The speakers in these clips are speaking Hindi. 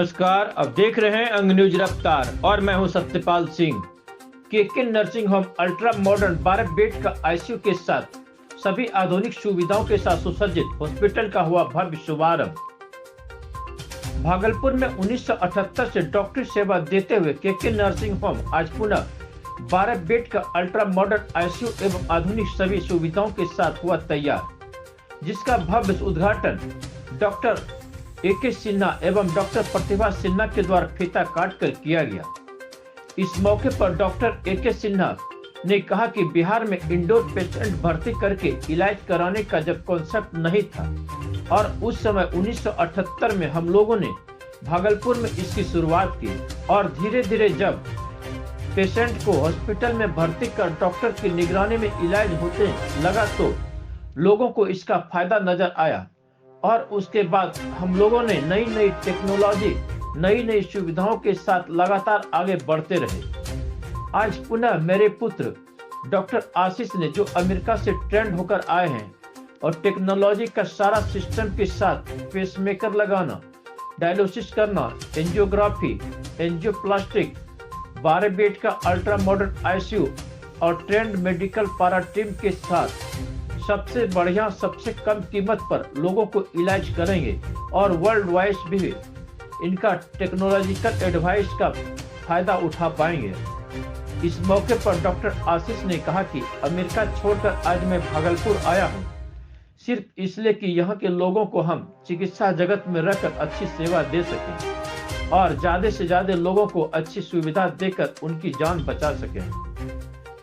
नमस्कार। अब देख रहे हैं अंग न्यूज रफ्तार और मैं हूं Satyapal Singh. KK nursing home ultra modern 12 bed का आईसीयू के साथ सभी आधुनिक सुविधाओं के साथ सुसज्जित हॉस्पिटल का हुआ भव्य शुभारंभ। भागलपुर में 1978 से डॉक्टरी सेवा देते हुए केके नर्सिंग होम आज पुनः 12 बेड का अल्ट्रा मॉडर्न आईसीयू एवं आधुनिक सभी सुविधाओं के साथ हुआ तैयार, जिसका भव्य उद्घाटन डॉक्टर ए.के. सिन्हा एवं डॉक्टर प्रतिभा सिन्हा के द्वारा फीता काट कर किया गया। इस मौके पर डॉक्टर ए.के. सिन्हा ने कहा कि बिहार में इंडोर पेशेंट भर्ती करके इलाज कराने का जब कॉन्सेप्ट नहीं था और उस समय 1978 में हम लोगों ने भागलपुर में इसकी शुरुआत की और धीरे धीरे जब पेशेंट को हॉस्पिटल में भर्ती कर डॉक्टर की निगरानी में इलाज होते लगा तो लोगों को इसका फायदा नजर आया और उसके बाद हम लोगों ने नई नई टेक्नोलॉजी, नई नई सुविधाओं के साथ लगातार आगे बढ़ते रहे। आज पुनः मेरे पुत्र डॉक्टर आशीष ने, जो अमेरिका से ट्रेंड होकर आए हैं और टेक्नोलॉजी का सारा सिस्टम के साथ पेसमेकर लगाना, डायलिसिस करना, एंजियोग्राफी, एंजियोप्लास्टिक, 12 बेड का अल्ट्रा मॉडर्न आईसीयू और ट्रेंड मेडिकल पारा टीम के साथ सबसे बढ़िया, सबसे कम कीमत पर लोगों को इलाज करेंगे और वर्ल्ड वाइड भी इनका टेक्नोलॉजिकल एडवाइस का फायदा उठा पाएंगे। इस मौके पर डॉक्टर आशीष ने कहा कि अमेरिका छोड़कर आज मैं भागलपुर आया हूं, सिर्फ इसलिए कि यहाँ के लोगों को हम चिकित्सा जगत में रहकर अच्छी सेवा दे सकें और ज्यादा से ज्यादा लोगों को अच्छी सुविधा देकर उनकी जान बचा सकें।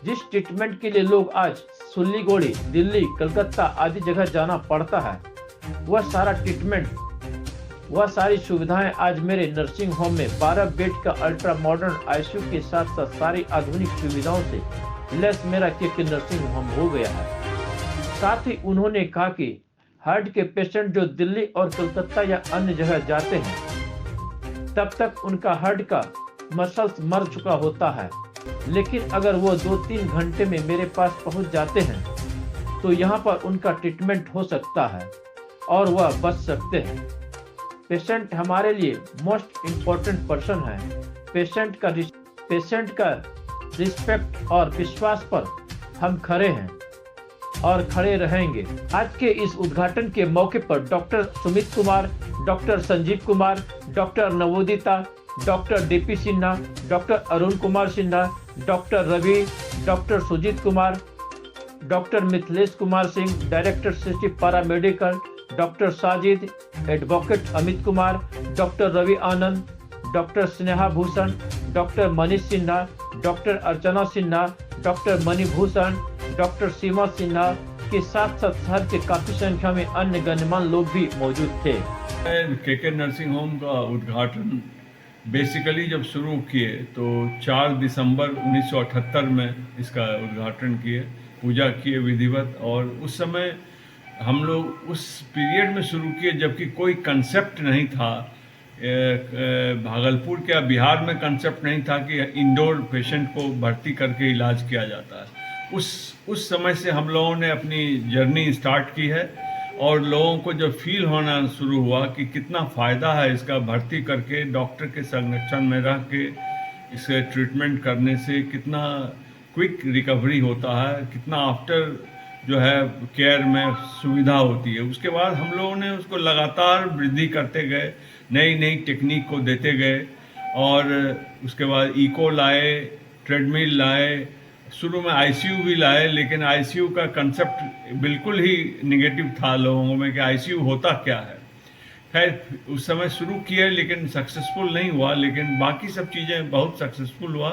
जिस ट्रीटमेंट के लिए लोग आज सिलीगुड़ी, दिल्ली, कलकत्ता आदि जगह जाना पड़ता है, वह सारा ट्रीटमेंट, वह सारी सुविधाएं आज मेरे नर्सिंग होम में 12 बेड का अल्ट्रा मॉडर्न आईसीयू के साथ साथ सारी आधुनिक सुविधाओं से लेस मेरा केके नर्सिंग होम हो गया है। साथ ही उन्होंने कहा कि हार्ट के पेशेंट जो दिल्ली और कलकत्ता या अन्य जगह जाते हैं, तब तक उनका हार्ट का मसल्स मर चुका होता है, लेकिन अगर वो 2-3 घंटे में मेरे पास पहुंच जाते हैं तो यहाँ पर उनका ट्रीटमेंट हो सकता है और वह बच सकते हैं। पेशेंट हमारे लिए मोस्ट इम्पोर्टेंट पर्सन है। पेशेंट का रिस्पेक्ट और विश्वास पर हम खड़े हैं और खड़े रहेंगे। आज के इस उद्घाटन के मौके पर doctor Sumit Kumar, doctor Sanjeev Kumar, doctor Navodita, doctor DP Sinha, doctor Arun Kumar Sinha, doctor Ravi, doctor Sujit Kumar, doctor Mithilesh Kumar Singh, director city paramedical, doctor Sajid, advocate Amit Kumar, doctor Ravi Anand, doctor Sneha Bhushan, doctor Manish Sinha, doctor Archana Sinha, doctor Manibhushan, doctor Seema Sinha के साथ साथ शहर के काफी संख्या में अन्य गणमान्य लोग भी मौजूद थे। केके नर्सिंग होम का उद्घाटन बेसिकली जब शुरू किए तो 4 दिसंबर 1978 में इसका उद्घाटन किए, पूजा किए विधिवत। और उस समय हम लोग उस पीरियड में शुरू किए जबकि कोई कंसेप्ट नहीं था, भागलपुर क्या बिहार में कंसेप्ट नहीं था कि इंडोर पेशेंट को भर्ती करके इलाज किया जाता है। उस समय से हम लोगों ने अपनी जर्नी स्टार्ट की है और लोगों को जब फील होना शुरू हुआ कि कितना फ़ायदा है इसका भर्ती करके डॉक्टर के संरक्षण में रह के इसे ट्रीटमेंट करने से, कितना क्विक रिकवरी होता है, कितना आफ्टर जो है केयर में सुविधा होती है। उसके बाद हम लोगों ने उसको लगातार वृद्धि करते गए, नई नई टेक्निक को देते गए और उसके बाद इको लाए, ट्रेडमिल लाए, शुरू में आईसीयू भी लाए, लेकिन आईसीयू का कंसेप्ट बिल्कुल ही नेगेटिव था लोगों में कि आईसीयू होता क्या है। खैर उस समय शुरू किया लेकिन सक्सेसफुल नहीं हुआ, लेकिन बाकी सब चीज़ें बहुत सक्सेसफुल हुआ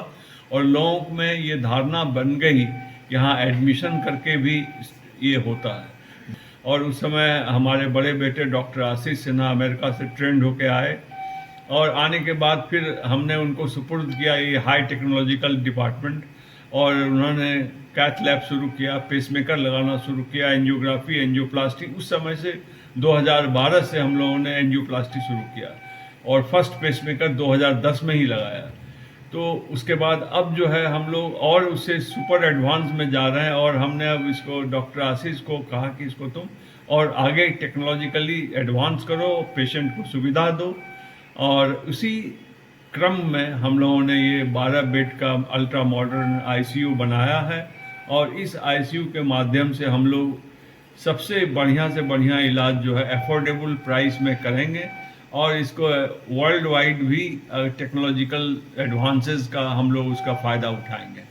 और लोगों में ये धारणा बन गई यहाँ एडमिशन करके भी ये होता है। और उस समय हमारे बड़े बेटे डॉक्टर आशीष सिन्हा अमेरिका से ट्रेंड होके आए और आने के बाद फिर हमने उनको सुपुर्द किया ये हाई टेक्नोलॉजिकल डिपार्टमेंट और उन्होंने कैथ लैब शुरू किया, पेसमेकर लगाना शुरू किया, एंजियोग्राफी, एंजियोप्लास्टिक। उस समय से 2012 से हम लोगों ने एंजियोप्लास्टिक शुरू किया और फर्स्ट पेसमेकर 2010 में ही लगाया। तो उसके बाद अब जो है हम लोग और उससे सुपर एडवांस में जा रहे हैं और हमने अब इसको डॉक्टर आशीष को कहा कि इसको तुम और आगे टेक्नोलॉजिकली एडवांस करो, पेशेंट को सुविधा दो और उसी क्रम में हम लोगों ने ये 12 बेड का अल्ट्रा मॉडर्न आईसीयू बनाया है और इस आईसीयू के माध्यम से हम लोग सबसे बढ़िया से बढ़िया इलाज जो है अफोर्डेबल प्राइस में करेंगे और इसको वर्ल्ड वाइड भी टेक्नोलॉजिकल एडवांसेस का हम लोग उसका फ़ायदा उठाएंगे।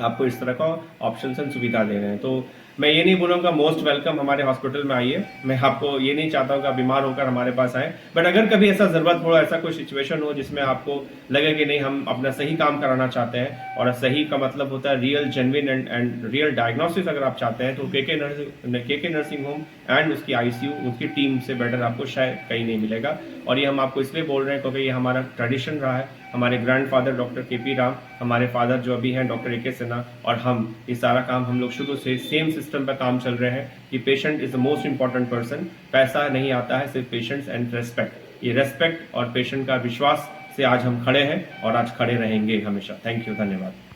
आपको इस तरह का ऑप्शन एंड सुविधा दे रहे हैं। तो मैं ये नहीं बोलूँगा मोस्ट वेलकम हमारे हॉस्पिटल में आइए, मैं आपको ये नहीं चाहता हूँ कि आप बीमार होकर हमारे पास आए, बट अगर कभी ऐसा ज़रूरत हो, ऐसा कोई सिचुएशन हो जिसमें आपको लगे कि नहीं हम अपना सही काम कराना चाहते हैं, और सही का मतलब होता है real genuine and real diagnosis अगर आप चाहते हैं, तो के नर्सिंग होम एंड उसकी आईसीयू उसकी टीम से बेटर आपको शायद कहीं नहीं मिलेगा। और ये हम आपको इसलिए बोल रहे हैं क्योंकि ये हमारा ट्रेडिशन रहा है। हमारे ग्रैंडफादर डॉक्टर के.पी. राम, हमारे फादर जो अभी हैं डॉक्टर ए.के. सिन्हा, और हम ये सारा काम हम लोग शुरू से सेम सिस्टम पर काम चल रहे हैं कि patient is the most important person. पैसा नहीं आता है, सिर्फ पेशेंट्स एंड रेस्पेक्ट। ये रेस्पेक्ट और पेशेंट का विश्वास से आज हम खड़े हैं और आज खड़े रहेंगे हमेशा। थैंक यू, धन्यवाद।